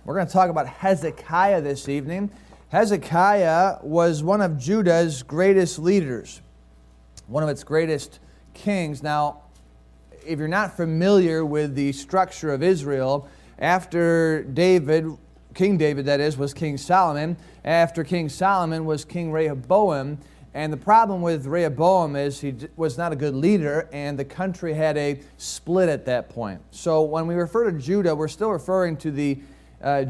We're going to talk about Hezekiah this evening. Hezekiah was one of Judah's greatest leaders, one of its greatest kings. Now, if you're not familiar with the structure of Israel, after David, King David that is, was King Solomon. After King Solomon was King Rehoboam. And the problem with Rehoboam is he was not a good leader, and the country had a split at that point. So when we refer to Judah, we're still referring to the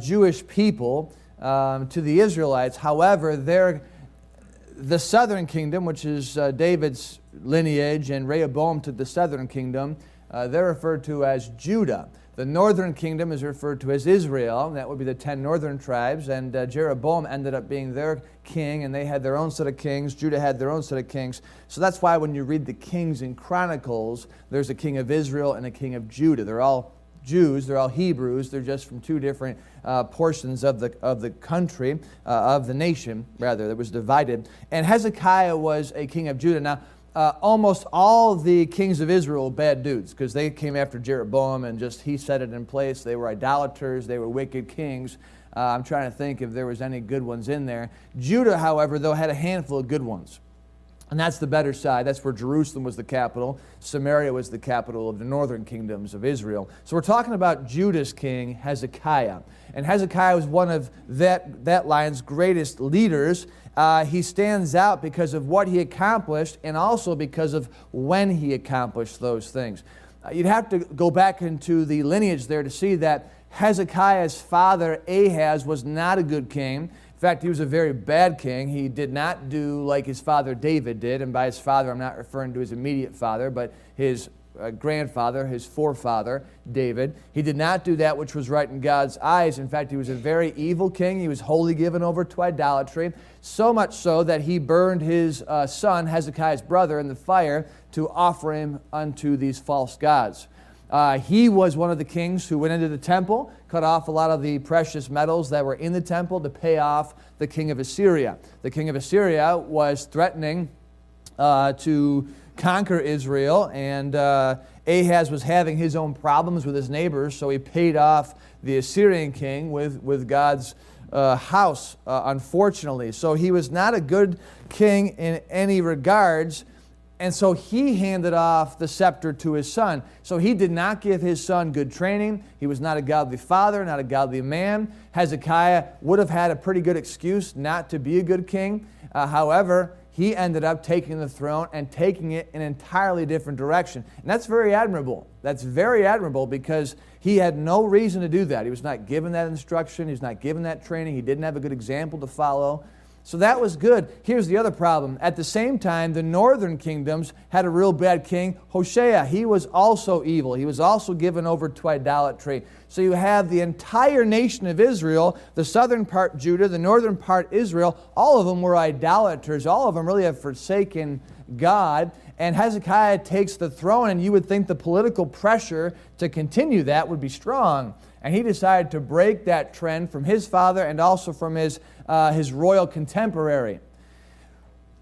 Jewish people, to the Israelites. However, the southern kingdom, which is David's lineage, and Rehoboam took the southern kingdom, they're referred to as Judah. The northern kingdom is referred to as Israel, and that would be the 10 northern tribes, and Jeroboam ended up being their king, and they had their own set of kings. Judah had their own set of kings. So that's why when you read the Kings and Chronicles, there's a king of Israel and a king of Judah. They're all Jews, they're all Hebrews, they're just from two different portions of the country, of the nation, rather, that was divided. And Hezekiah was a king of Judah. Now, almost all the kings of Israel were bad dudes, because they came after Jeroboam and he set it in place. They were idolaters, they were wicked kings. I'm trying to think if there was any good ones in there. Judah, however, though, had a handful of good ones. And that's the better side. That's where Jerusalem was the capital. Samaria was the capital of the northern kingdoms of Israel. So we're talking about Judah's king, Hezekiah. And Hezekiah was one of that line's greatest leaders. He stands out because of what he accomplished and also because of when he accomplished those things. You'd have to go back into the lineage there to see that Hezekiah's father, Ahaz, was not a good king. In fact, he was a very bad king. He did not do like his father David did. And by his father, I'm not referring to his immediate father, but his grandfather, his forefather, David. He did not do that which was right in God's eyes. In fact, he was a very evil king. He was wholly given over to idolatry, so much so that he burned his son, Hezekiah's brother, in the fire to offer him unto these false gods. He was one of the kings who went into the temple, cut off a lot of the precious metals that were in the temple to pay off the king of Assyria. The king of Assyria was threatening to conquer Israel, and Ahaz was having his own problems with his neighbors, so he paid off the Assyrian king with God's house, unfortunately. So he was not a good king in any regards. And so he handed off the scepter to his son. So he did not give his son good training. He was not a godly father, not a godly man. Hezekiah would have had a pretty good excuse not to be a good king. However, he ended up taking the throne and taking it in an entirely different direction. And that's very admirable. That's very admirable because he had no reason to do that. He was not given that instruction. He was not given that training. He didn't have a good example to follow. So that was good. Here's the other problem. At the same time, the northern kingdoms had a real bad king, Hoshea. He was also evil. He was also given over to idolatry. So you have the entire nation of Israel, the southern part Judah, the northern part Israel, all of them were idolaters. All of them really have forsaken God. And Hezekiah takes the throne, and you would think the political pressure to continue that would be strong. And he decided to break that trend from his father and also from his royal contemporary.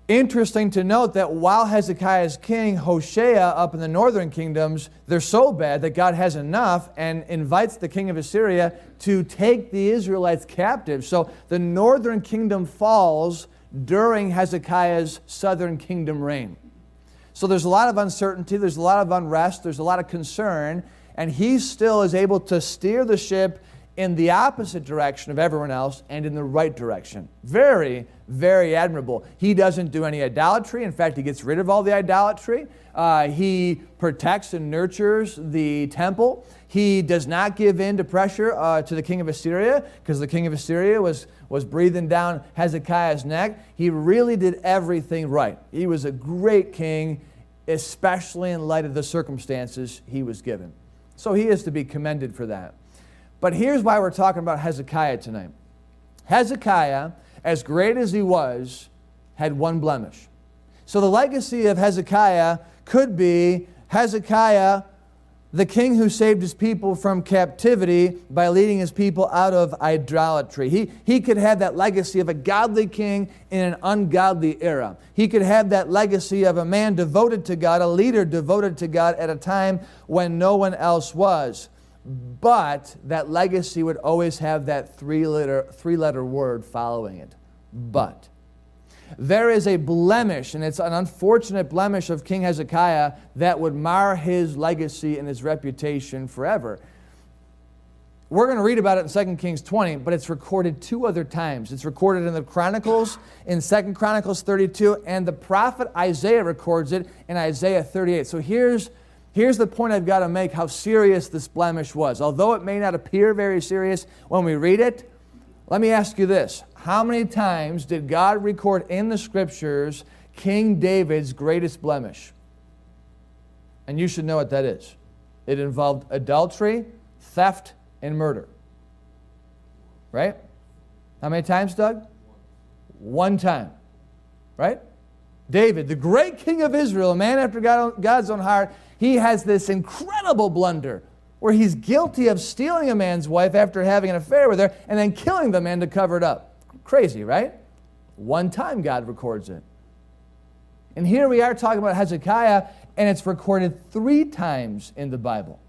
Interesting to note that while Hezekiah is king, Hoshea up in the northern kingdoms, they're so bad that God has enough and invites the king of Assyria to take the Israelites captive. So the northern kingdom falls during Hezekiah's southern kingdom reign. So there's a lot of uncertainty, there's a lot of unrest, there's a lot of concern, and he still is able to steer the ship in the opposite direction of everyone else and in the right direction. Very, very admirable. He doesn't do any idolatry. In fact, he gets rid of all the idolatry. He protects and nurtures the temple. He does not give in to pressure to the king of Assyria, because the king of Assyria was breathing down Hezekiah's neck. He really did everything right. He was a great king, especially in light of the circumstances he was given. So he is to be commended for that. But here's why we're talking about Hezekiah tonight. Hezekiah, as great as he was, had one blemish. So the legacy of Hezekiah could be Hezekiah, the king who saved his people from captivity by leading his people out of idolatry. He could have that legacy of a godly king in an ungodly era. He could have that legacy of a man devoted to God, a leader devoted to God at a time when no one else was. but that legacy would always have that three-letter word following it. But. There is a blemish, and it's an unfortunate blemish of King Hezekiah that would mar his legacy and his reputation forever. We're going to read about it in 2 Kings 20, but it's recorded 2 other times. It's recorded in the Chronicles, in 2 Chronicles 32, and the prophet Isaiah records it in Isaiah 38. So here's the point I've got to make, how serious this blemish was. Although it may not appear very serious when we read it, let me ask you this. How many times did God record in the Scriptures King David's greatest blemish? And you should know what that is. It involved adultery, theft, and murder. Right? How many times, Doug? 1 time. Right? David, the great king of Israel, a man after God's own heart, he has this incredible blunder where he's guilty of stealing a man's wife after having an affair with her and then killing the man to cover it up. Crazy, right? 1 time God records it. And here we are talking about Hezekiah, and it's recorded 3 times in the Bible.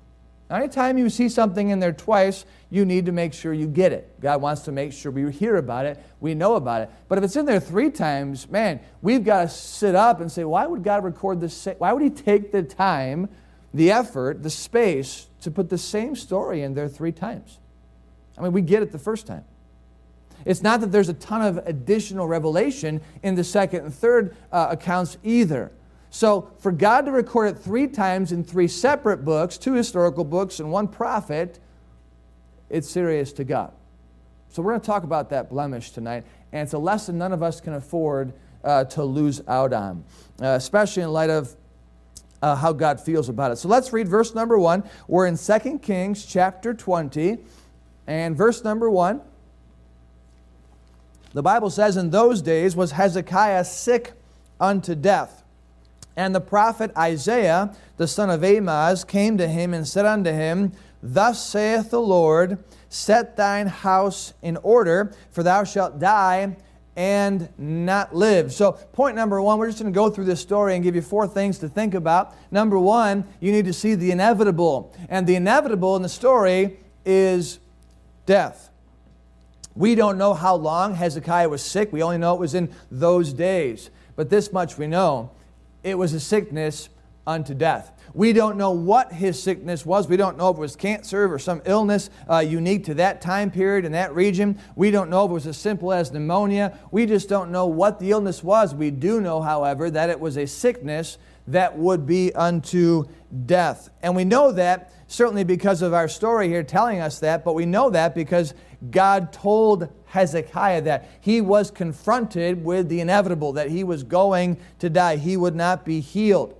Now, anytime you see something in there twice, you need to make sure you get it. God wants to make sure we hear about it, we know about it. But if it's in there 3 times, man, we've got to sit up and say, why would God record this? Why would He take the time, the effort, the space to put the same story in there 3 times? I mean, we get it the first time. It's not that there's a ton of additional revelation in the second and third accounts either. So for God to record it 3 times in 3 separate books, 2 historical books and 1 prophet, it's serious to God. So we're going to talk about that blemish tonight, and it's a lesson none of us can afford to lose out on, especially in light of how God feels about it. So let's read verse number 1. We're in 2 Kings chapter 20, and verse number 1. The Bible says, in those days was Hezekiah sick unto death. And the prophet Isaiah, the son of Amoz, came to him and said unto him, Thus saith the Lord, Set thine house in order, for thou shalt die and not live. So point number 1, we're just going to go through this story and give you 4 things to think about. Number 1, you need to see the inevitable. And the inevitable in the story is death. We don't know how long Hezekiah was sick. We only know it was in those days. But this much we know. It was a sickness unto death. We don't know what his sickness was. We don't know if it was cancer or some illness unique to that time period in that region. We don't know if it was as simple as pneumonia. We just don't know what the illness was. We do know, however, that it was a sickness that would be unto death. And we know that certainly because of our story here telling us that, but we know that because God told Hezekiah that he was confronted with the inevitable, that he was going to die. He would not be healed.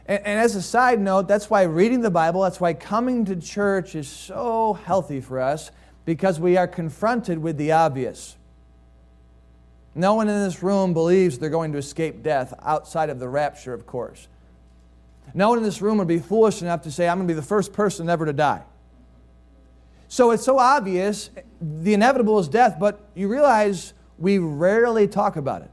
And as a side note, that's why reading the Bible, that's why coming to church is so healthy for us, because we are confronted with the obvious. No one in this room believes they're going to escape death outside of the rapture, of course. No one in this room would be foolish enough to say, I'm going to be the first person ever to die. So it's so obvious, the inevitable is death, but you realize we rarely talk about it.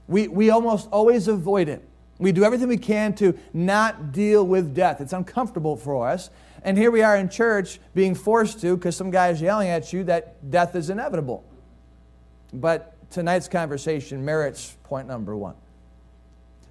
We almost always avoid it. We do everything we can to not deal with death. It's uncomfortable for us. And here we are in church being forced to, because some guy is yelling at you that death is inevitable. But tonight's conversation merits point number 1.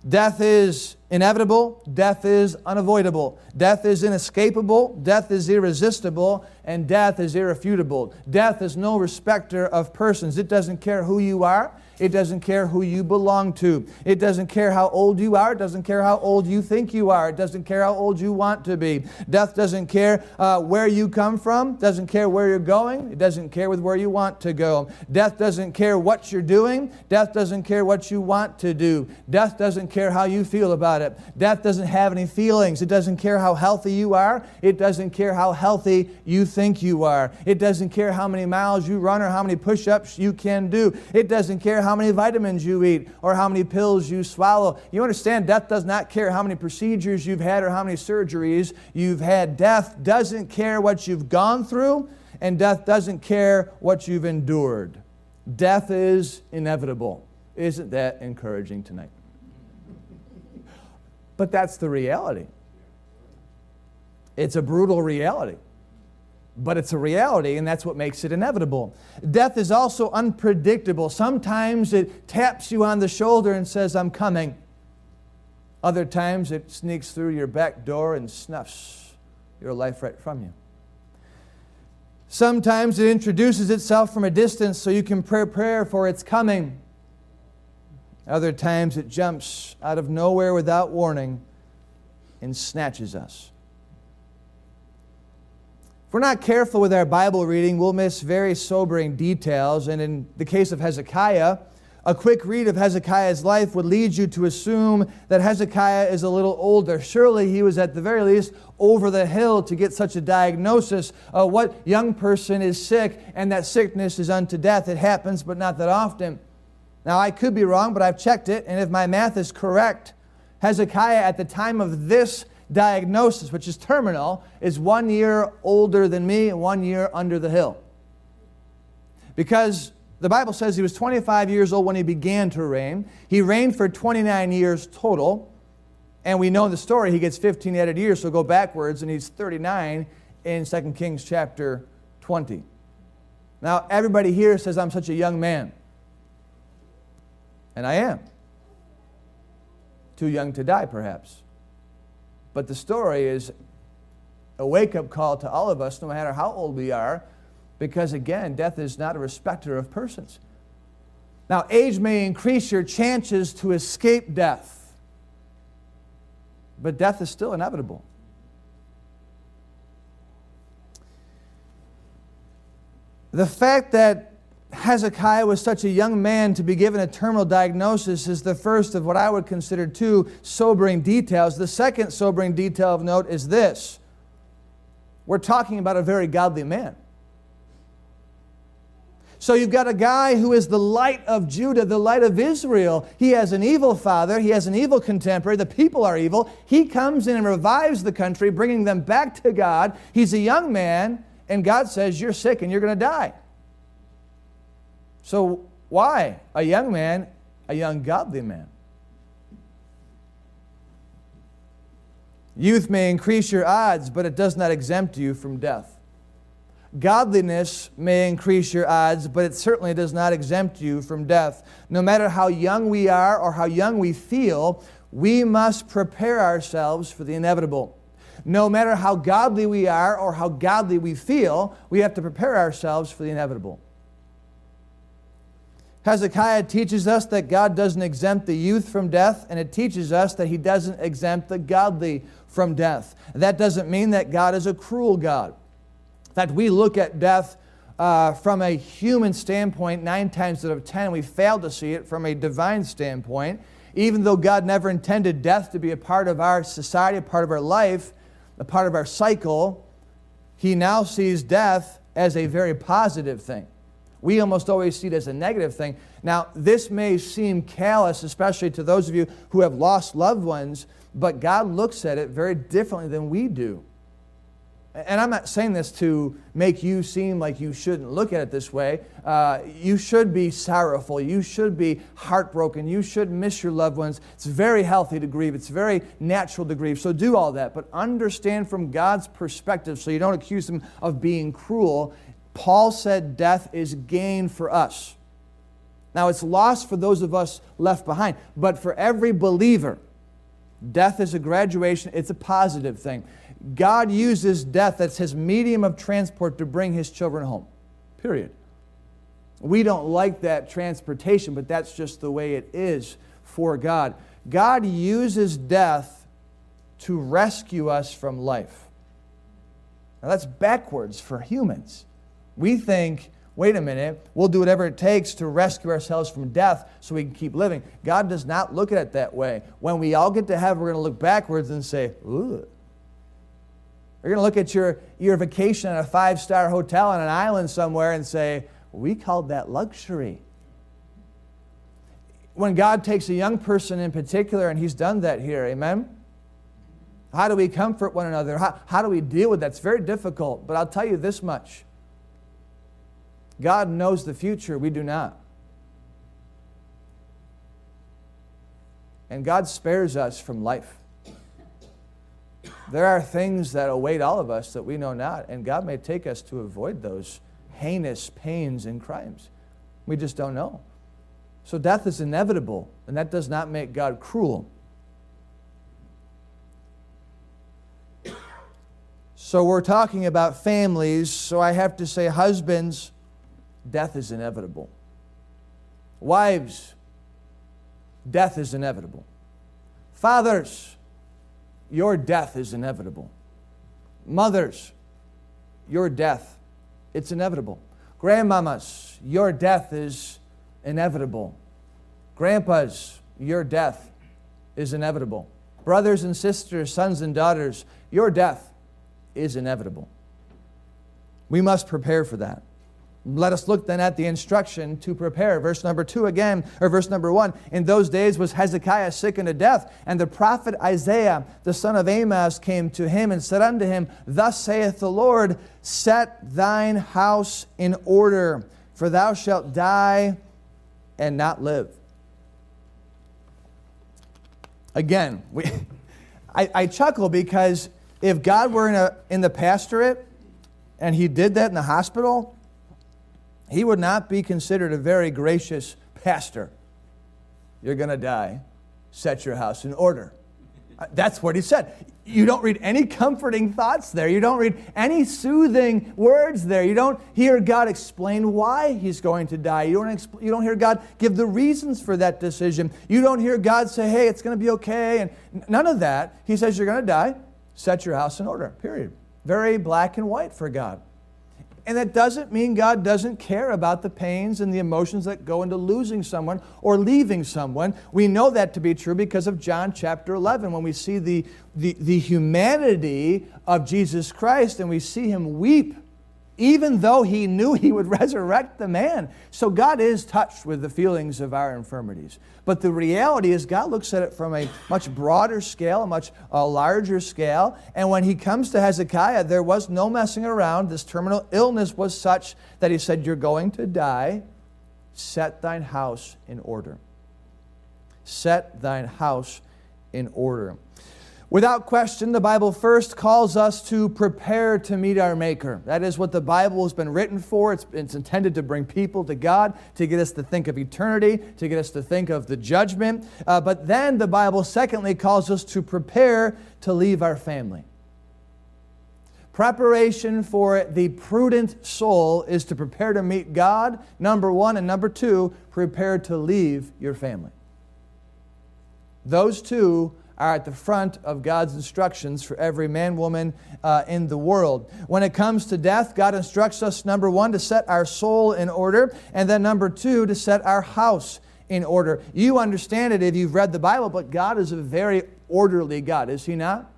Death is inevitable. Death is unavoidable. Death is inescapable. Death is irresistible. And death is irrefutable. Death is no respecter of persons. It doesn't care who you are. It doesn't care who you belong to. It doesn't care how old you are. It doesn't care how old you think you are. It doesn't care how old you want to be. Death doesn't care where you come from. It doesn't care where you're going. It doesn't care with where you want to go. Death doesn't care what you're doing. Death doesn't care what you want to do. Death doesn't care how you feel about it. Death doesn't have any feelings. It doesn't care how healthy you are. It doesn't care how healthy you think you are. It doesn't care how many miles you run or how many push-ups you can do. It doesn't care how many vitamins you eat or how many pills you swallow. You understand, death does not care how many procedures you've had or how many surgeries you've had. Death doesn't care what you've gone through, and death doesn't care what you've endured. Death is inevitable. Isn't that encouraging tonight? But that's the reality. It's a brutal reality. But it's a reality, and that's what makes it inevitable. Death is also unpredictable. Sometimes it taps you on the shoulder and says, I'm coming. Other times it sneaks through your back door and snuffs your life right from you. Sometimes it introduces itself from a distance so you can prepare for its coming. Other times it jumps out of nowhere without warning and snatches us. If we're not careful with our Bible reading, we'll miss very sobering details. And in the case of Hezekiah, a quick read of Hezekiah's life would lead you to assume that Hezekiah is a little older. Surely he was at the very least over the hill to get such a diagnosis. What young person is sick and that sickness is unto death? It happens, but not that often. Now, I could be wrong, but I've checked it, and if my math is correct, Hezekiah at the time of this diagnosis, which is terminal, is 1 year older than me and 1 year under the hill. Because the Bible says he was 25 years old when he began to reign. He reigned for 29 years total. And we know the story, he gets 15 added years, so go backwards, and he's 39 in 2 Kings chapter 20. Now, everybody here says, I'm such a young man. And I am. Too young to die, perhaps. But the story is a wake-up call to all of us, no matter how old we are, because, again, death is not a respecter of persons. Now, age may increase your chances to escape death, but death is still inevitable. The fact that Hezekiah was such a young man to be given a terminal diagnosis is the first of what I would consider two sobering details. The second sobering detail of note is this. We're talking about a very godly man. So you've got a guy who is the light of Judah, the light of Israel. He has an evil father. He has an evil contemporary. The people are evil. He comes in and revives the country, bringing them back to God. He's a young man, and God says, you're sick and you're going to die. So why a young man, a young godly man? Youth may increase your odds, but it does not exempt you from death. Godliness may increase your odds, but it certainly does not exempt you from death. No matter how young we are or how young we feel, we must prepare ourselves for the inevitable. No matter how godly we are or how godly we feel, we have to prepare ourselves for the inevitable. Hezekiah teaches us that God doesn't exempt the youth from death, and it teaches us that He doesn't exempt the godly from death. That doesn't mean that God is a cruel God. In fact, we look at death from a human standpoint 9 times out of 10. We fail to see it from a divine standpoint. Even though God never intended death to be a part of our society, a part of our life, a part of our cycle, He now sees death as a very positive thing. We almost always see it as a negative thing. Now, this may seem callous, especially to those of you who have lost loved ones, but God looks at it very differently than we do. And I'm not saying this to make you seem like you shouldn't look at it this way. You should be sorrowful. You should be heartbroken. You should miss your loved ones. It's very healthy to grieve. It's very natural to grieve. So do all that. But understand from God's perspective so you don't accuse Him of being cruel. Paul said death is gain for us. Now, it's loss for those of us left behind. But for every believer, death is a graduation. It's a positive thing. God uses death as His medium of transport to bring His children home. Period. We don't like that transportation, but that's just the way it is for God. God uses death to rescue us from life. Now, that's backwards for humans. We think, wait a minute, we'll do whatever it takes to rescue ourselves from death so we can keep living. God does not look at it that way. When we all get to heaven, we're going to look backwards and say, ooh. You're going to look at your vacation at a 5-star hotel on an island somewhere and say, we called that luxury. When God takes a young person in particular, and He's done that here, amen? How do we comfort one another? How do we deal with that? It's very difficult, but I'll tell you this much. God knows the future, we do not. And God spares us from life. There are things that await all of us that we know not, and God may take us to avoid those heinous pains and crimes. We just don't know. So death is inevitable, and that does not make God cruel. So we're talking about families, so I have to say, husbands, death is inevitable. Wives, death is inevitable. Fathers, your death is inevitable. Mothers, your death, it's inevitable. Grandmamas, your death is inevitable. Grandpas, your death is inevitable. Brothers and sisters, sons and daughters, your death is inevitable. We must prepare for that. Let us look then at the instruction to prepare. Verse number 2 again, or verse number 1. In those days was Hezekiah sick unto death, and the prophet Isaiah, the son of Amoz, came to him and said unto him, Thus saith the Lord, Set thine house in order, for thou shalt die and not live. Again, I chuckle because if God were in the pastorate and He did that in the hospital, He would not be considered a very gracious pastor. You're going to die. Set your house in order. That's what He said. You don't read any comforting thoughts there. You don't read any soothing words there. You don't hear God explain why He's going to die. You don't hear God give the reasons for that decision. You don't hear God say, hey, it's going to be okay. And none of that. He says you're going to die. Set your house in order, period. Very black and white for God. And that doesn't mean God doesn't care about the pains and the emotions that go into losing someone or leaving someone. We know that to be true because of John chapter 11, when we see the humanity of Jesus Christ and we see Him weep, even though He knew He would resurrect the man. So God is touched with the feelings of our infirmities. But the reality is God looks at it from a much broader scale, a much larger scale. And when He comes to Hezekiah, there was no messing around. This terminal illness was such that He said, you're going to die. Set thine house in order. Set thine house in order. Without question, the Bible first calls us to prepare to meet our Maker. That is what the Bible has been written for. It's intended to bring people to God, to get us to think of eternity, to get us to think of the judgment. But then the Bible secondly calls us to prepare to leave our family. Preparation for the prudent soul is to prepare to meet God, number one, and number two, prepare to leave your family. Those two are at the front of God's instructions for every man, woman in the world. When it comes to death, God instructs us, number one, to set our soul in order, and then number two, to set our house in order. You understand it if you've read the Bible, but God is a very orderly God, is He not?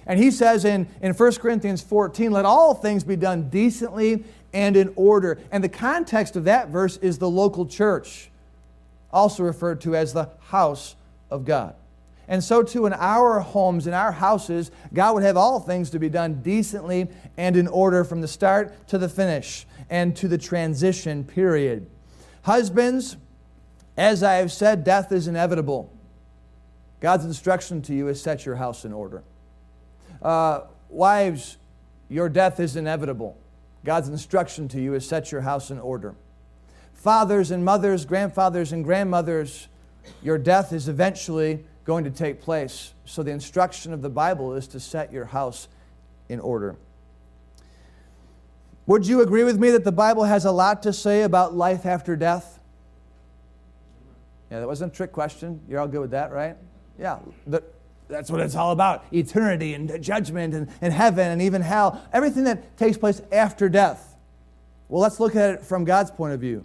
And He says in 1 Corinthians 14, let all things be done decently and in order. And the context of that verse is the local church, also referred to as the house of God. And so too in our homes, in our houses, God would have all things to be done decently and in order from the start to the finish and to the transition period. Husbands, as I have said, death is inevitable. God's instruction to you is set your house in order. Wives, your death is inevitable. God's instruction to you is set your house in order. Fathers and mothers, grandfathers and grandmothers, your death is eventually going to take place. So the instruction of the Bible is to set your house in order. Would you agree with me that the Bible has a lot to say about life after death? Yeah, that wasn't a trick question. You're all good with that, right? Yeah, that's what it's all about. Eternity and judgment and heaven and even hell. Everything that takes place after death. Well, let's look at it from God's point of view.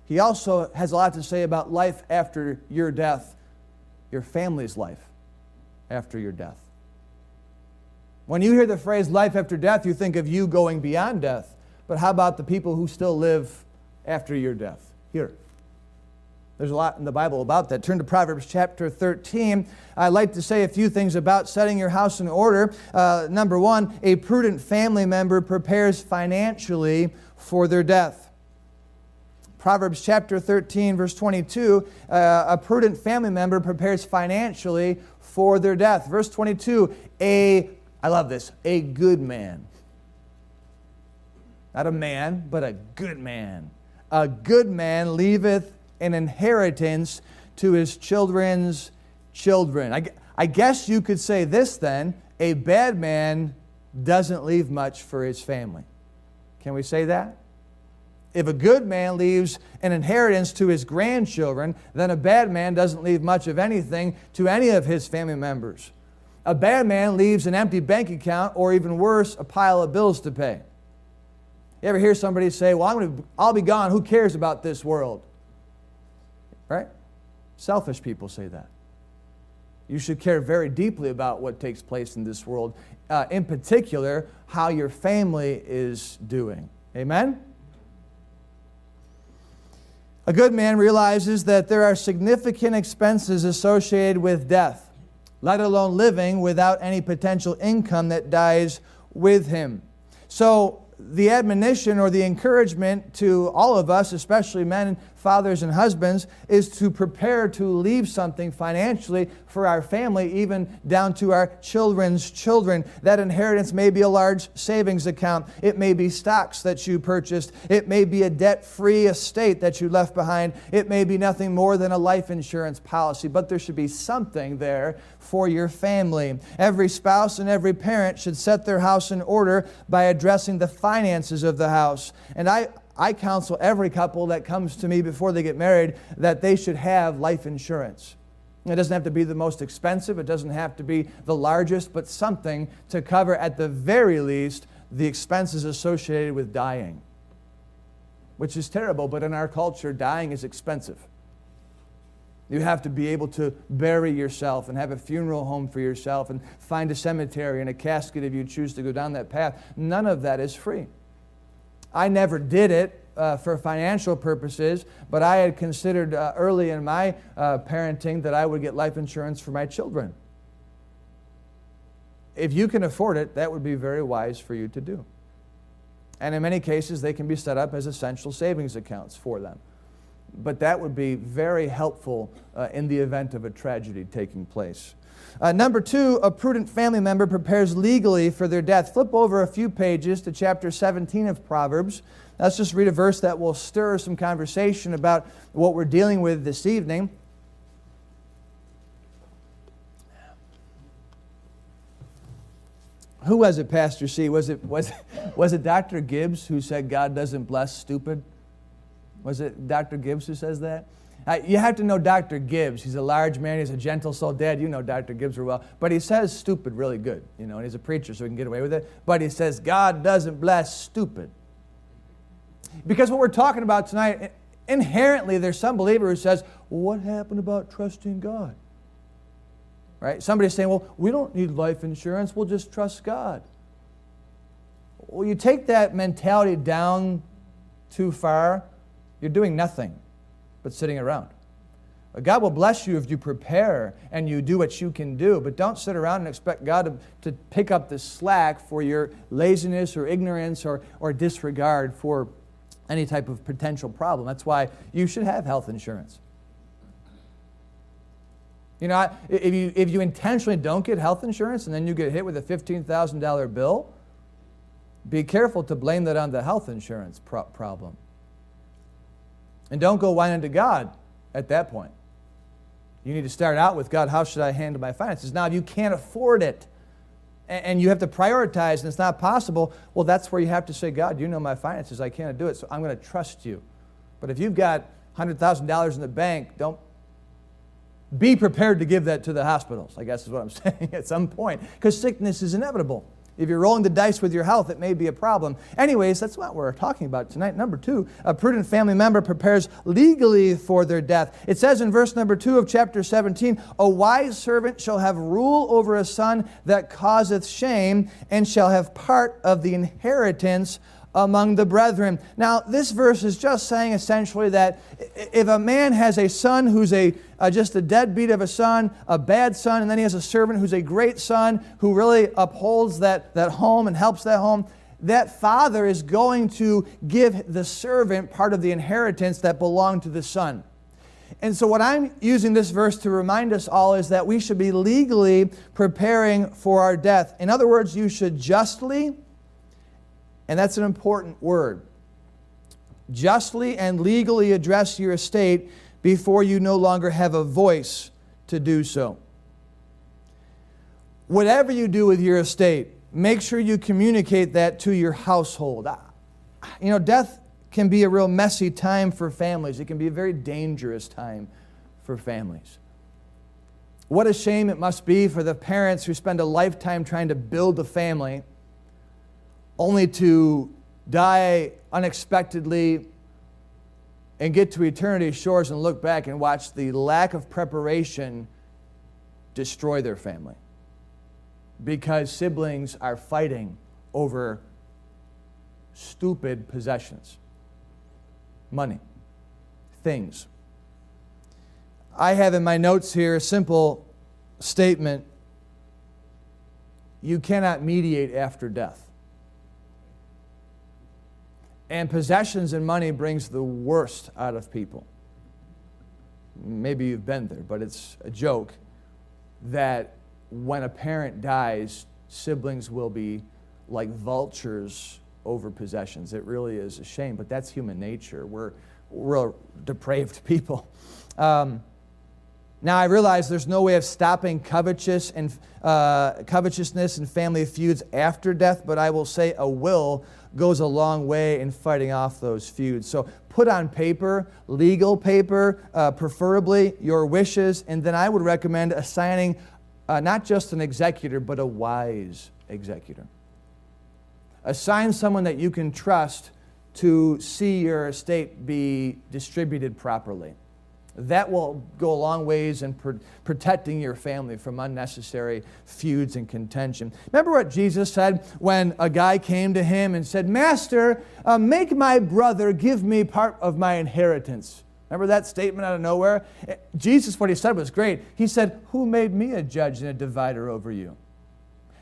He also has a lot to say about life after your death. Your family's life after your death. When you hear the phrase life after death, you think of you going beyond death. But how about the people who still live after your death? Here. There's a lot in the Bible about that. Turn to Proverbs chapter 13. I'd like to say a few things about setting your house in order. Number one, a prudent family member prepares financially for their death. Proverbs chapter 13, verse 22, a prudent family member prepares financially for their death. Verse 22, a I love this. A good man. Not a man, but a good man. A good man leaveth an inheritance to his children's children. I guess you could say this then. A bad man doesn't leave much for his family. Can we say that? If a good man leaves an inheritance to his grandchildren, then a bad man doesn't leave much of anything to any of his family members. A bad man leaves an empty bank account, or even worse, a pile of bills to pay. You ever hear somebody say, well, I'll be gone, who cares about this world? Right? Selfish people say that. You should care very deeply about what takes place in this world, in particular, how your family is doing. Amen? A good man realizes that there are significant expenses associated with death, let alone living without any potential income that dies with him. So the admonition or the encouragement to all of us, especially men, fathers, and husbands, is to prepare to leave something financially for our family, even down to our children's children. That inheritance may be a large savings account. It may be stocks that you purchased. It may be a debt-free estate that you left behind. It may be nothing more than a life insurance policy, but there should be something there for your family. Every spouse and every parent should set their house in order by addressing the finances of the house. And I counsel every couple that comes to me before they get married that they should have life insurance. It doesn't have to be the most expensive. It doesn't have to be the largest, but something to cover, at the very least, the expenses associated with dying, which is terrible, but in our culture, dying is expensive. You have to be able to bury yourself and have a funeral home for yourself and find a cemetery and a casket if you choose to go down that path. None of that is free. I never did it for financial purposes, but I had considered early in my parenting that I would get life insurance for my children. If you can afford it, that would be very wise for you to do. And in many cases, they can be set up as essential savings accounts for them. But that would be very helpful in the event of a tragedy taking place. Number 2, a prudent family member prepares legally for their death. Flip over a few pages to chapter 17 of Proverbs. Let's just read a verse that will stir some conversation about what we're dealing with this evening. Who was it, Pastor C? Was it Dr. Gibbs who said God doesn't bless stupid? Was it Dr. Gibbs who says that? You have to know Dr. Gibbs. He's a large man. He's a gentle soul. Dad, you know Dr. Gibbs real well. But he says stupid really good, and he's a preacher, so he can get away with it. But he says God doesn't bless stupid. Because what we're talking about tonight, inherently there's some believer who says, well, what happened about trusting God? Right? Somebody's saying, well, we don't need life insurance. We'll just trust God. Well, you take that mentality down too far, you're doing nothing but sitting around. God will bless you if you prepare and you do what you can do, but don't sit around and expect God to pick up the slack for your laziness or ignorance or disregard for any type of potential problem. That's why you should have health insurance. If you intentionally don't get health insurance and then you get hit with a $15,000 bill, be careful to blame that on the health insurance problem. And don't go whining to God at that point. You need to start out with, God, how should I handle my finances? Now, if you can't afford it and you have to prioritize and it's not possible, well, that's where you have to say, God, you know my finances. I can't do it, so I'm going to trust you. But if you've got $100,000 in the bank, don't be prepared to give that to the hospitals, I guess is what I'm saying at some point, because sickness is inevitable. If you're rolling the dice with your health, it may be a problem. Anyways, that's what we're talking about tonight. Number 2, a prudent family member prepares legally for their death. It says in verse number 2 of chapter 17, a wise servant shall have rule over a son that causeth shame, and shall have part of the inheritance among the brethren. Now, this verse is just saying essentially that if a man has a son who's just a deadbeat of a son, a bad son, and then he has a servant who's a great son who really upholds that home and helps that home, that father is going to give the servant part of the inheritance that belonged to the son. And so what I'm using this verse to remind us all is that we should be legally preparing for our death. In other words, you should justly, and that's an important word, justly and legally address your estate before you no longer have a voice to do so. Whatever you do with your estate, make sure you communicate that to your household. Death can be a real messy time for families. It can be a very dangerous time for families. What a shame it must be for the parents who spend a lifetime trying to build a family only to die unexpectedly and get to eternity's shores and look back and watch the lack of preparation destroy their family. Because siblings are fighting over stupid possessions, money, things. I have in my notes here a simple statement: you cannot mediate after death. And possessions and money brings the worst out of people. Maybe you've been there, but it's a joke that when a parent dies, siblings will be like vultures over possessions. It really is a shame, but that's human nature. We're depraved people. Now I realize there's no way of stopping covetousness and family feuds after death, but I will say a will goes a long way in fighting off those feuds. So put on paper, legal paper, preferably your wishes, and then I would recommend assigning not just an executor, but a wise executor. Assign someone that you can trust to see your estate be distributed properly. That will go a long ways in protecting your family from unnecessary feuds and contention. Remember what Jesus said when a guy came to him and said, "Master, make my brother give me part of my inheritance." Remember that statement out of nowhere? Jesus, what he said was great. He said, "Who made me a judge and a divider over you?"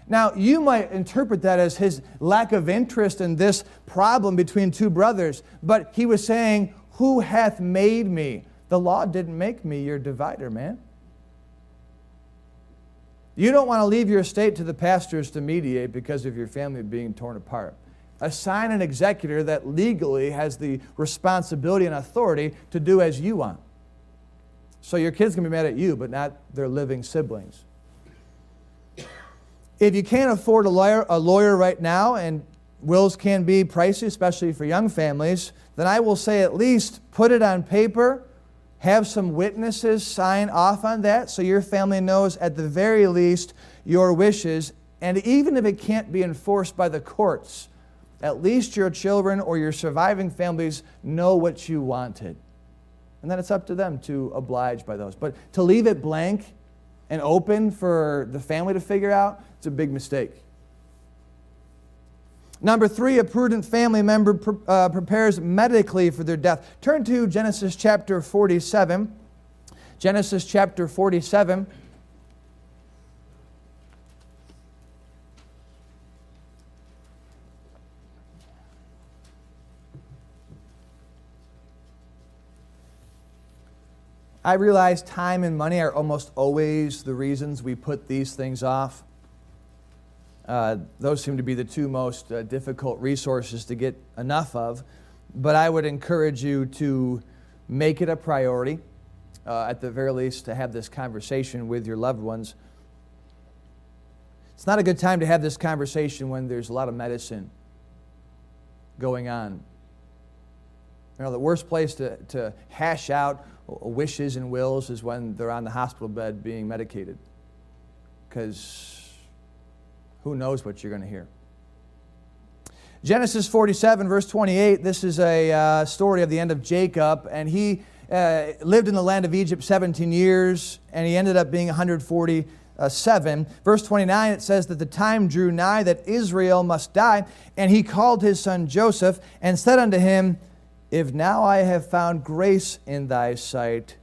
Now, you might interpret that as his lack of interest in this problem between two brothers, but he was saying, "Who hath made me?" The law didn't make me your divider, man. You don't want to leave your estate to the pastors to mediate because of your family being torn apart. Assign an executor that legally has the responsibility and authority to do as you want. So your kids can be mad at you, but not their living siblings. If you can't afford a lawyer right now, and wills can be pricey, especially for young families, then I will say at least put it on paper, have some witnesses sign off on that so your family knows at the very least your wishes. And even if it can't be enforced by the courts, at least your children or your surviving families know what you wanted. And then it's up to them to oblige by those. But to leave it blank and open for the family to figure out, it's a big mistake. Number 3, a prudent family member prepares medically for their death. Turn to Genesis chapter 47. Genesis chapter 47. I realize time and money are almost always the reasons we put these things off. Those seem to be the two most difficult resources to get enough of. But I would encourage you to make it a priority, at the very least, to have this conversation with your loved ones. It's not a good time to have this conversation when there's a lot of medicine going on. The worst place to hash out wishes and wills is when they're on the hospital bed being medicated, because who knows what you're going to hear. Genesis 47, verse 28, this is a story of the end of Jacob, and he lived in the land of Egypt 17 years, and he ended up being 147. Verse 29, it says that the time drew nigh that Israel must die, and he called his son Joseph, and said unto him, If now I have found grace in thy sight,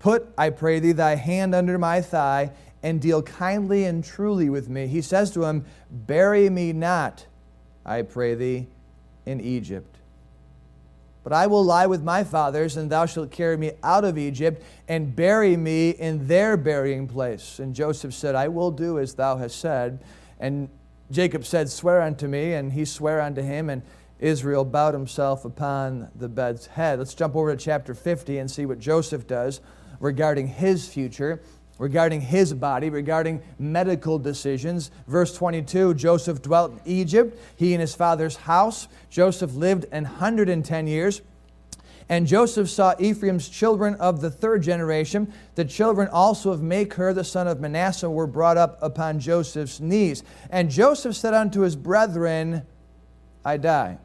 put, I pray thee, thy hand under my thigh, and deal kindly and truly with me. He says to him, Bury me not, I pray thee, in Egypt. But I will lie with my fathers, and thou shalt carry me out of Egypt, and bury me in their burying place. And Joseph said, I will do as thou hast said. And Jacob said, swear unto me. And he sware unto him, and Israel bowed himself upon the bed's head. Let's jump over to chapter 50 and see what Joseph does regarding his future, regarding his body, regarding medical decisions. Verse 22, Joseph dwelt in Egypt, he and his father's house. Joseph lived 110 years. And Joseph saw Ephraim's children of the third generation. The children also of Machir, the son of Manasseh, were brought up upon Joseph's knees. And Joseph said unto his brethren, I die.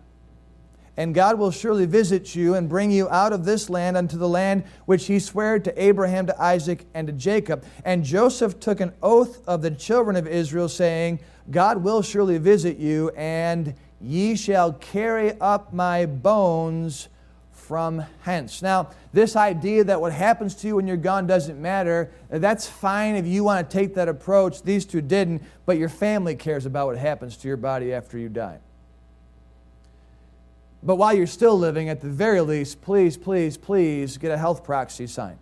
And God will surely visit you and bring you out of this land unto the land which he sware to Abraham, to Isaac, and to Jacob. And Joseph took an oath of the children of Israel, saying, God will surely visit you, and ye shall carry up my bones from hence. Now, this idea that what happens to you when you're gone doesn't matter, that's fine if you want to take that approach. These two didn't, but your family cares about what happens to your body after you die. But while you're still living, at the very least, please, please, please get a health proxy signed.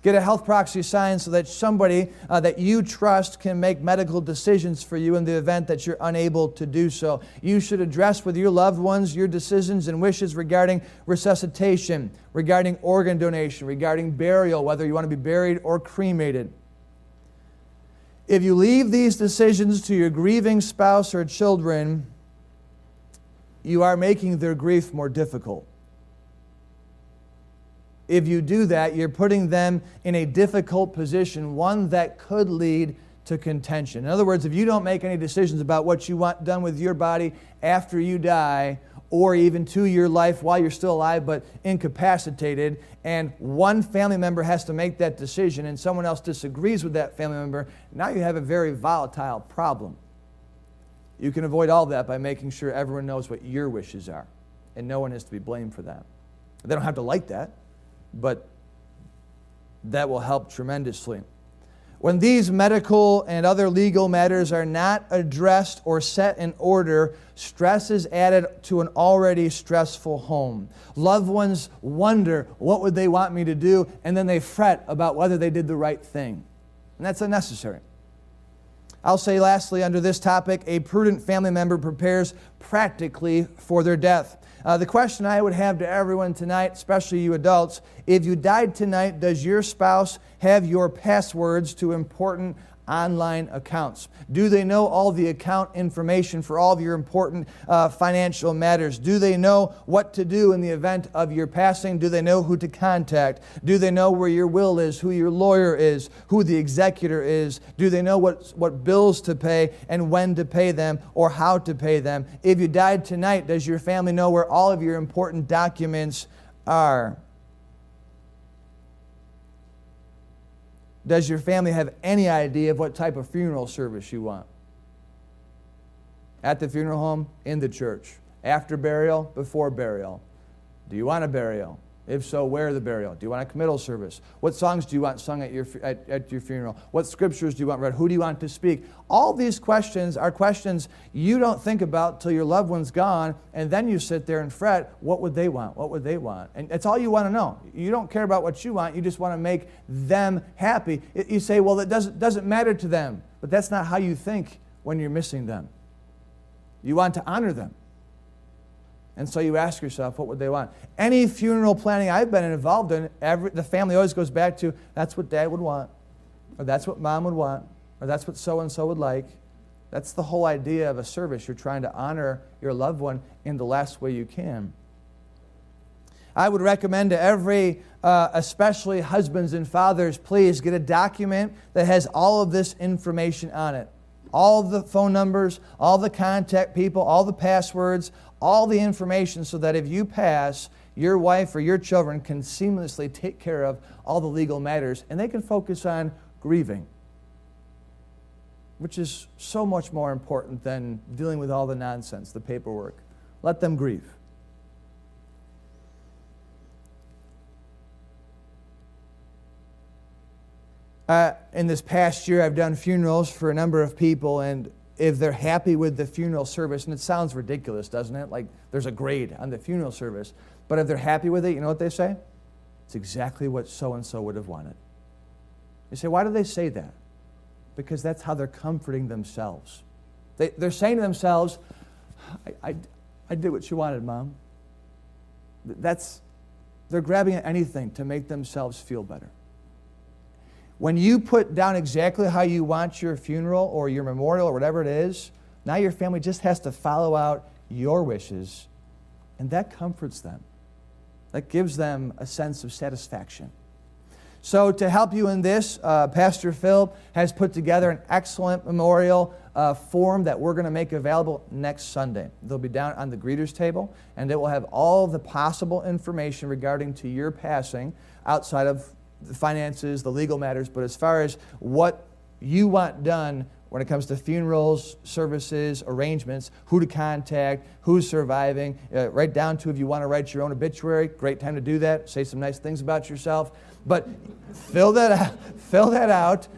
Get a health proxy signed so that somebody that you trust can make medical decisions for you in the event that you're unable to do so. You should address with your loved ones your decisions and wishes regarding resuscitation, regarding organ donation, regarding burial, whether you want to be buried or cremated. If you leave these decisions to your grieving spouse or children, you are making their grief more difficult. If you do that, you're putting them in a difficult position, one that could lead to contention. In other words, if you don't make any decisions about what you want done with your body after you die, or even to your life while you're still alive but incapacitated, and one family member has to make that decision and someone else disagrees with that family member, now you have a very volatile problem. You can avoid all that by making sure everyone knows what your wishes are, and no one is to be blamed for that. They don't have to like that, but that will help tremendously. When these medical and other legal matters are not addressed or set in order, stress is added to an already stressful home. Loved ones wonder, what would they want me to do? And then they fret about whether they did the right thing. And that's unnecessary. I'll say lastly, under this topic, a prudent family member prepares practically for their death. The question I would have to everyone tonight, especially you adults, if you died tonight, does your spouse have your passwords to important online accounts? Do they know all the account information for all of your important financial matters? Do they know what to do in the event of your passing? Do they know who to contact? Do they know where your will is, who your lawyer is, who the executor is? Do they know what bills to pay and when to pay them or how to pay them? If you died tonight, does your family know where all of your important documents are? Does your family have any idea of what type of funeral service you want? At the funeral home, in the church. After burial, before burial. Do you want a burial? If so, where the burial? Do you want a committal service? What songs do you want sung at your funeral? What scriptures do you want read? Who do you want to speak? All these questions are questions you don't think about till your loved one's gone, and then you sit there and fret, what would they want? What would they want? And that's all you want to know. You don't care about what you want. You just want to make them happy. You say, well, it doesn't matter to them. But that's not how you think when you're missing them. You want to honor them. And so you ask yourself, what would they want? Any funeral planning I've been involved in, the family always goes back to, that's what Dad would want, or that's what Mom would want, or that's what so-and-so would like. That's the whole idea of a service. You're trying to honor your loved one in the last way you can. I would recommend to every, especially husbands and fathers, please get a document that has all of this information on it. All the phone numbers, all the contact people, all the passwords, all the information, so that if you pass, your wife or your children can seamlessly take care of all the legal matters, and they can focus on grieving, which is so much more important than dealing with all the nonsense, the paperwork. Let them grieve. In this past year, I've done funerals for a number of people, and if they're happy with the funeral service, and it sounds ridiculous, doesn't it? Like there's a grade on the funeral service. But if they're happy with it, you know what they say? It's exactly what so-and-so would have wanted. You say, why do they say that? Because that's how they're comforting themselves. They're saying to themselves, I did what you wanted, Mom. They're grabbing at anything to make themselves feel better. When you put down exactly how you want your funeral or your memorial or whatever it is, now your family just has to follow out your wishes, and that comforts them. That gives them a sense of satisfaction. So to help you in this, Pastor Phil has put together an excellent memorial form that we're going to make available next Sunday. They'll be down on the greeters table, and it will have all the possible information regarding to your passing outside of the finances, the legal matters, but as far as what you want done when it comes to funerals, services, arrangements, who to contact, who's surviving, right down to if you want to write your own obituary, great time to do that, say some nice things about yourself. But fill that out,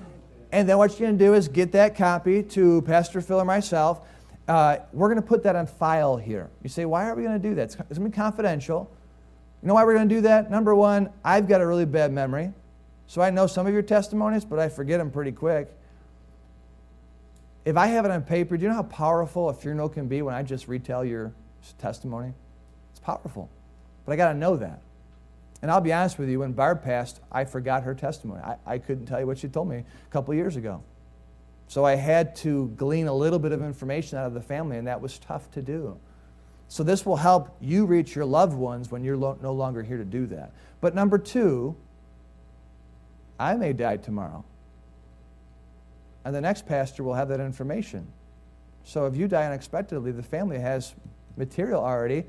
and then what you're going to do is get that copy to Pastor Phil or myself. We're going to put that on file here. You say, why are we going to do that? It's going to be confidential. You know why we're going to do that? Number one, I've got a really bad memory, so I know some of your testimonies, but I forget them pretty quick. If I have it on paper, do you know how powerful a funeral can be when I just retell your testimony? It's powerful, but I got to know that. And I'll be honest with you, when Barb passed, I forgot her testimony. I couldn't tell you what she told me a couple years ago. So I had to glean a little bit of information out of the family, and that was tough to do. So this will help you reach your loved ones when you're no longer here to do that. But number two, I may die tomorrow. And the next pastor will have that information. So if you die unexpectedly, the family has material already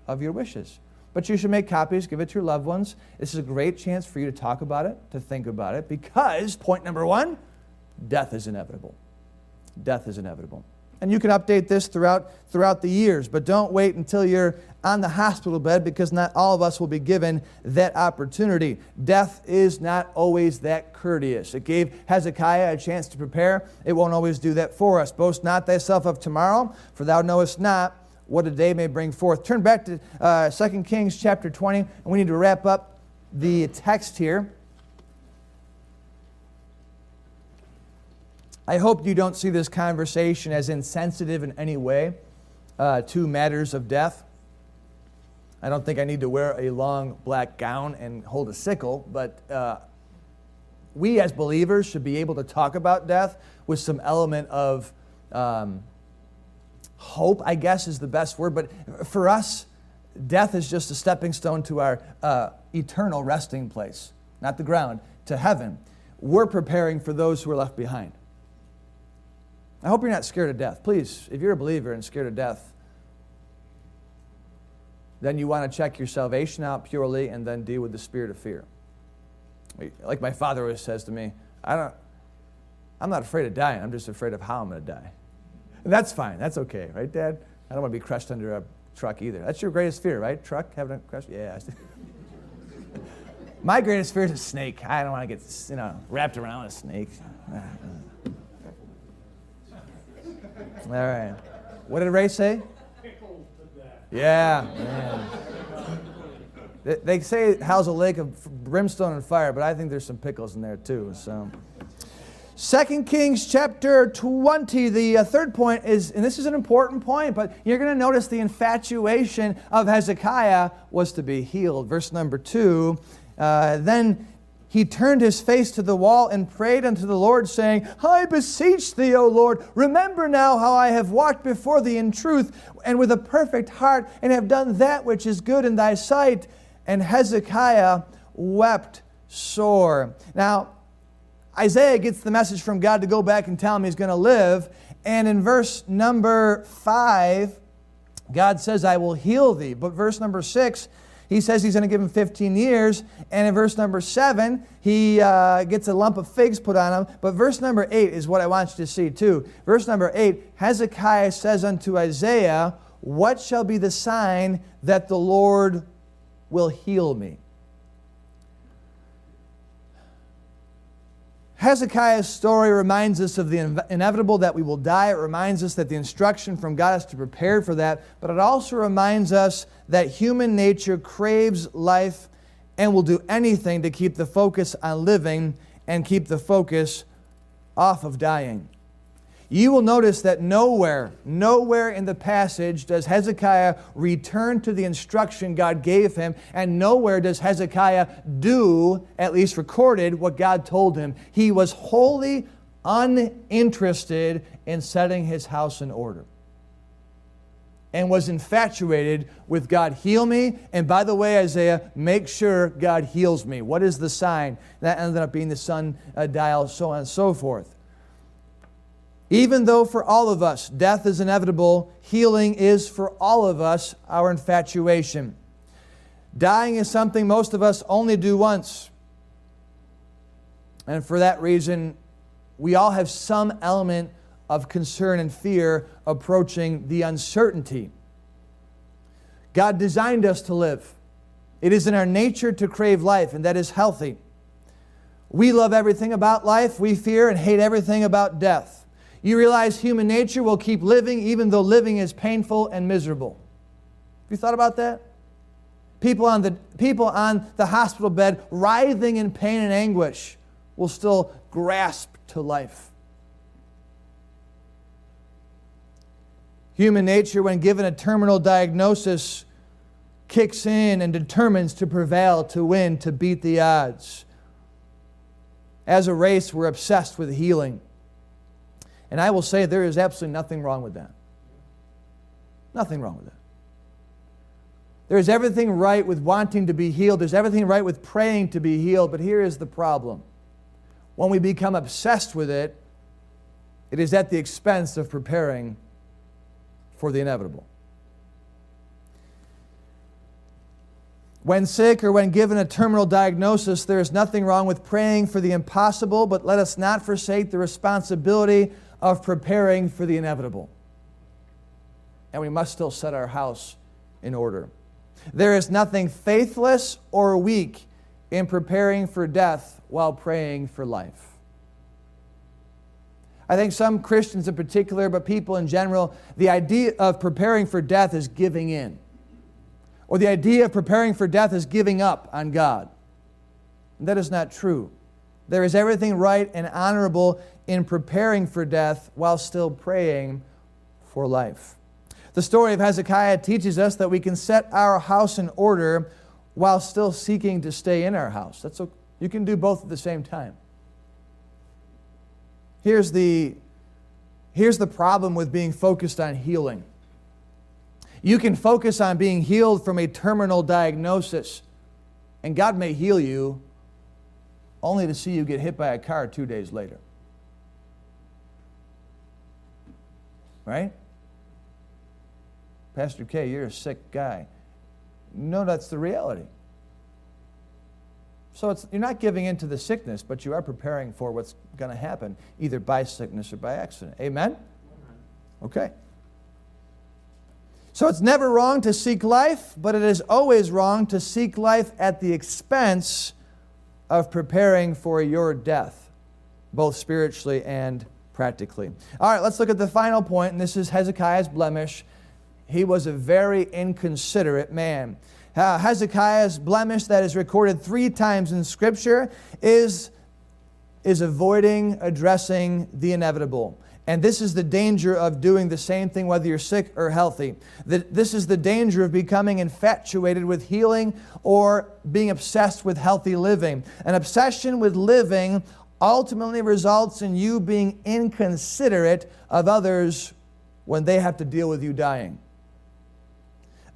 of your wishes. But you should make copies, give it to your loved ones. This is a great chance for you to talk about it, to think about it, because point number one, death is inevitable. Death is inevitable. And you can update this throughout the years, but don't wait until you're on the hospital bed, because not all of us will be given that opportunity. Death is not always that courteous. It gave Hezekiah a chance to prepare. It won't always do that for us. Boast not thyself of tomorrow, for thou knowest not what a day may bring forth. Turn back to 2 Kings chapter 20, and we need to wrap up the text here. I hope you don't see this conversation as insensitive in any way to matters of death. I don't think I need to wear a long black gown and hold a sickle, but we as believers should be able to talk about death with some element of hope, I guess is the best word. But for us, death is just a stepping stone to our eternal resting place, not the ground, to heaven. We're preparing for those who are left behind. I hope you're not scared of death. Please, if you're a believer and scared of death, then you want to check your salvation out purely and then deal with the spirit of fear. Like my father always says to me, I'm not afraid of dying. I'm just afraid of how I'm going to die. And that's fine. That's okay. Right, Dad? I don't want to be crushed under a truck either. That's your greatest fear, right? Truck? Having a crush? Yeah. My greatest fear is a snake. I don't want to get wrapped around a snake. All right. What did Ray say? Pickled to death. Yeah. They say hell's a lake of brimstone and fire, but I think there's some pickles in there too. So, 2 Kings chapter 20, the third point is, and this is an important point, but you're going to notice the infatuation of Hezekiah was to be healed. Verse number 2, then he turned his face to the wall and prayed unto the Lord, saying, I beseech thee, O Lord, remember now how I have walked before thee in truth and with a perfect heart, and have done that which is good in thy sight. And Hezekiah wept sore. Now, Isaiah gets the message from God to go back and tell him he's going to live. And in verse number 5, God says, I will heal thee. But verse number 6, he says he's going to give him 15 years. And in verse number 7, he gets a lump of figs put on him. But verse number 8 is what I want you to see too. Verse number 8, Hezekiah says unto Isaiah, what shall be the sign that the Lord will heal me? Hezekiah's story reminds us of the inevitable that we will die. It reminds us that the instruction from God is to prepare for that. But it also reminds us that human nature craves life and will do anything to keep the focus on living and keep the focus off of dying. You will notice that nowhere in the passage does Hezekiah return to the instruction God gave him, and nowhere does Hezekiah do, at least recorded, what God told him. He was wholly uninterested in setting his house in order and was infatuated with God, heal me, and by the way, Isaiah, make sure God heals me. What is the sign? That ended up being the sundial, so on and so forth. Even though for all of us death is inevitable, healing is for all of us our infatuation. Dying is something most of us only do once. And for that reason, we all have some element of concern and fear approaching the uncertainty. God designed us to live. It is in our nature to crave life, and that is healthy. We love everything about life. We fear and hate everything about death. You realize human nature will keep living even though living is painful and miserable. Have you thought about that? People on the hospital bed writhing in pain and anguish will still grasp to life. Human nature, when given a terminal diagnosis, kicks in and determines to prevail, to win, to beat the odds. As a race, we're obsessed with healing. And I will say there is absolutely nothing wrong with that. Nothing wrong with that. There is everything right with wanting to be healed. There's everything right with praying to be healed. But here is the problem. When we become obsessed with it, it is at the expense of preparing for the inevitable. When sick or when given a terminal diagnosis, there is nothing wrong with praying for the impossible, but let us not forsake the responsibility of preparing for the inevitable. And we must still set our house in order. There is nothing faithless or weak in preparing for death while praying for life. I think some Christians in particular, but people in general, the idea of preparing for death is giving in. Or the idea of preparing for death is giving up on God. And that is not true. There is everything right and honorable in preparing for death while still praying for life. The story of Hezekiah teaches us that we can set our house in order while still seeking to stay in our house. You can do both at the same time. Here's the problem with being focused on healing. You can focus on being healed from a terminal diagnosis, and God may heal you only to see you get hit by a car 2 days later. Right? Pastor K, you're a sick guy. No, that's the reality. So you're not giving in to the sickness, but you are preparing for what's going to happen, either by sickness or by accident. Amen? Okay. So it's never wrong to seek life, but it is always wrong to seek life at the expense of preparing for your death, both spiritually and practically. All right, let's look at the final point, and this is Hezekiah's blemish. He was a very inconsiderate man. Hezekiah's blemish that is recorded 3 times in Scripture is avoiding addressing the inevitable. And this is the danger of doing the same thing whether you're sick or healthy. This is the danger of becoming infatuated with healing or being obsessed with healthy living. An obsession with living ultimately results in you being inconsiderate of others when they have to deal with you dying.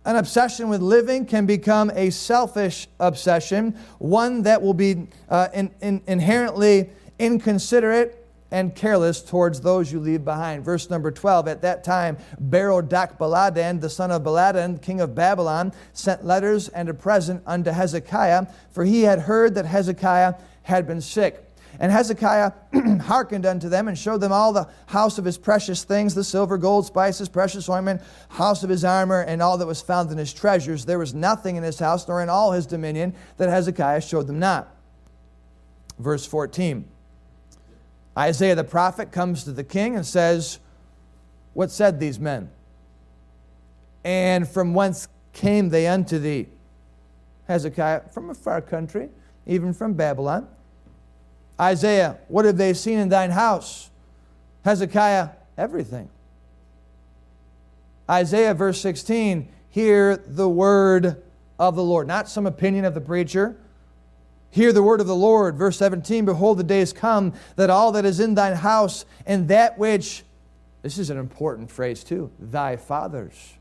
An obsession with living can become a selfish obsession, one that will be inherently inconsiderate and careless towards those you leave behind. Verse number 12, at that time, Berodach-baladan, the son of Baladan, king of Babylon, sent letters and a present unto Hezekiah, for he had heard that Hezekiah had been sick. And Hezekiah hearkened unto them and showed them all the house of his precious things, the silver, gold, spices, precious ointment, house of his armor, and all that was found in his treasures. There was nothing in his house, nor in all his dominion, that Hezekiah showed them not. Verse 14. Isaiah the prophet comes to the king and says, "What said these men? And from whence came they unto thee?" Hezekiah, "From a far country, even from Babylon." Isaiah, "What have they seen in thine house?" Hezekiah, "Everything." Isaiah, verse 16, "Hear the word of the Lord." Not some opinion of the preacher. "Hear the word of the Lord." Verse 17, "Behold, the days come that all that is in thine house and that which," this is an important phrase too, "thy fathers,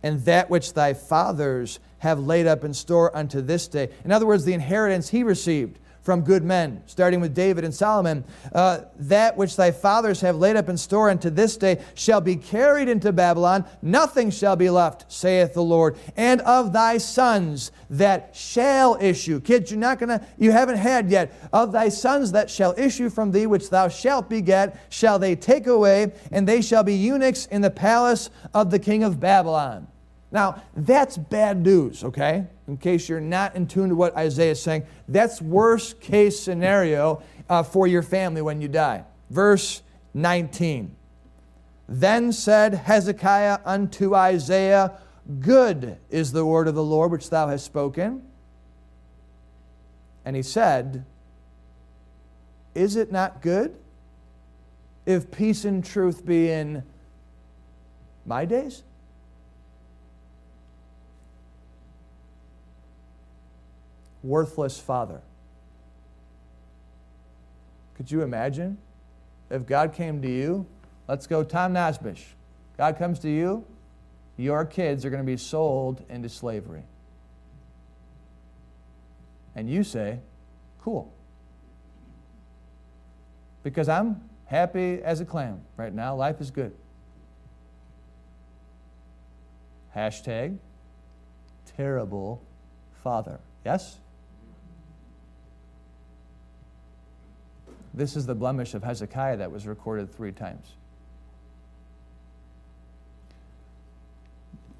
and that which thy fathers have laid up in store unto this day." In other words, the inheritance he received from good men, starting with David and Solomon. "That which thy fathers have laid up in store unto this day shall be carried into Babylon. Nothing shall be left, saith the Lord. And of thy sons that shall issue." Kids, you haven't had yet. "Of thy sons that shall issue from thee, which thou shalt beget, shall they take away, and they shall be eunuchs in the palace of the king of Babylon." Now, that's bad news, okay? In case you're not in tune to what Isaiah is saying, that's worst case scenario for your family when you die. Verse 19. "Then said Hezekiah unto Isaiah, Good is the word of the Lord which thou hast spoken. And he said, Is it not good if peace and truth be in my days?" Worthless father. Could you imagine if God came to you? Let's go Tom Nosbish. God comes to you, your kids are going to be sold into slavery. And you say, "Cool. Because I'm happy as a clam right now. Life is good." Hashtag terrible father. Yes? This is the blemish of Hezekiah that was recorded 3 times.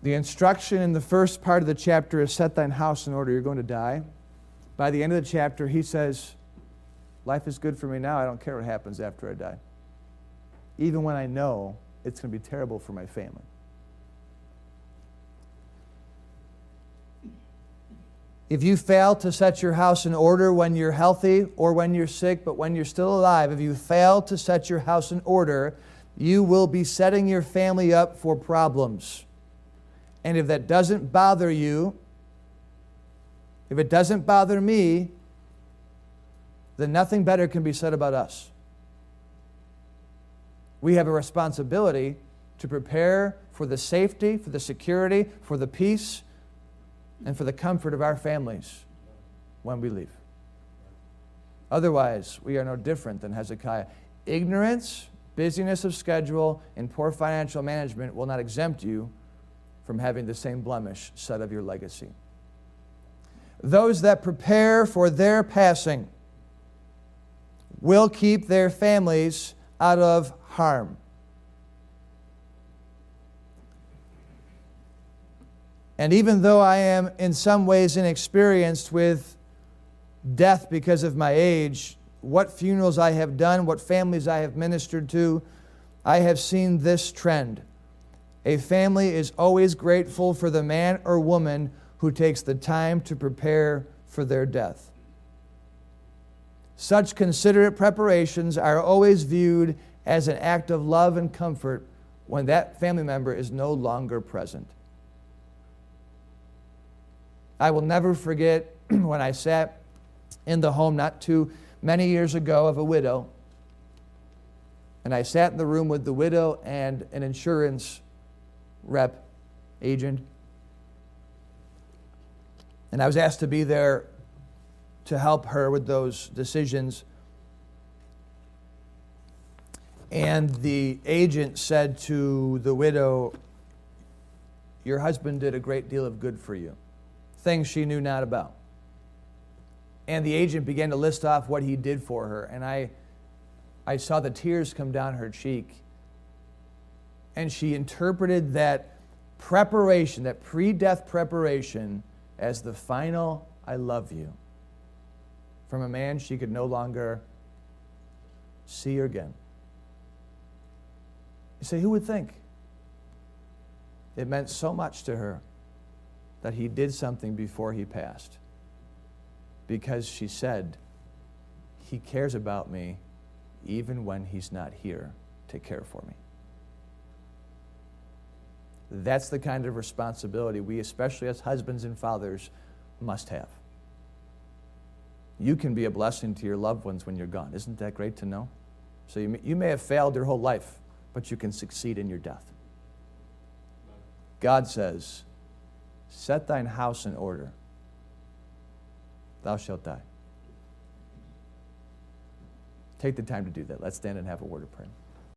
The instruction in the first part of the chapter is, "Set thine house in order, you're going to die." By the end of the chapter, he says, "Life is good for me now. I don't care what happens after I die. Even when I know it's going to be terrible for my family." If you fail to set your house in order when you're healthy or when you're sick, but when you're still alive, if you fail to set your house in order, you will be setting your family up for problems. And if that doesn't bother you, if it doesn't bother me, then nothing better can be said about us. We have a responsibility to prepare for the safety, for the security, for the peace, and for the comfort of our families when we leave. Otherwise, we are no different than Hezekiah. Ignorance, busyness of schedule, and poor financial management will not exempt you from having the same blemish set of your legacy. Those that prepare for their passing will keep their families out of harm. And even though I am in some ways inexperienced with death because of my age, what funerals I have done, what families I have ministered to, I have seen this trend. A family is always grateful for the man or woman who takes the time to prepare for their death. Such considerate preparations are always viewed as an act of love and comfort when that family member is no longer present. I will never forget when I sat in the home not too many years ago of a widow, and I sat in the room with the widow and an insurance rep, agent, and I was asked to be there to help her with those decisions. And the agent said to the widow, "Your husband did a great deal of good for you," things she knew not about. And the agent began to list off what he did for her, and I saw the tears come down her cheek. And she interpreted that preparation, that pre-death preparation, as the final "I love you" from a man she could no longer see her again. You say, who would think? It meant so much to her that he did something before he passed. Because she said, he cares about me even when he's not here to care for me. That's the kind of responsibility we, especially as husbands and fathers, must have. You can be a blessing to your loved ones when you're gone. Isn't that great to know? So you may have failed your whole life, but you can succeed in your death. God says, set thine house in order. Thou shalt die. Take the time to do that. Let's stand and have a word of prayer.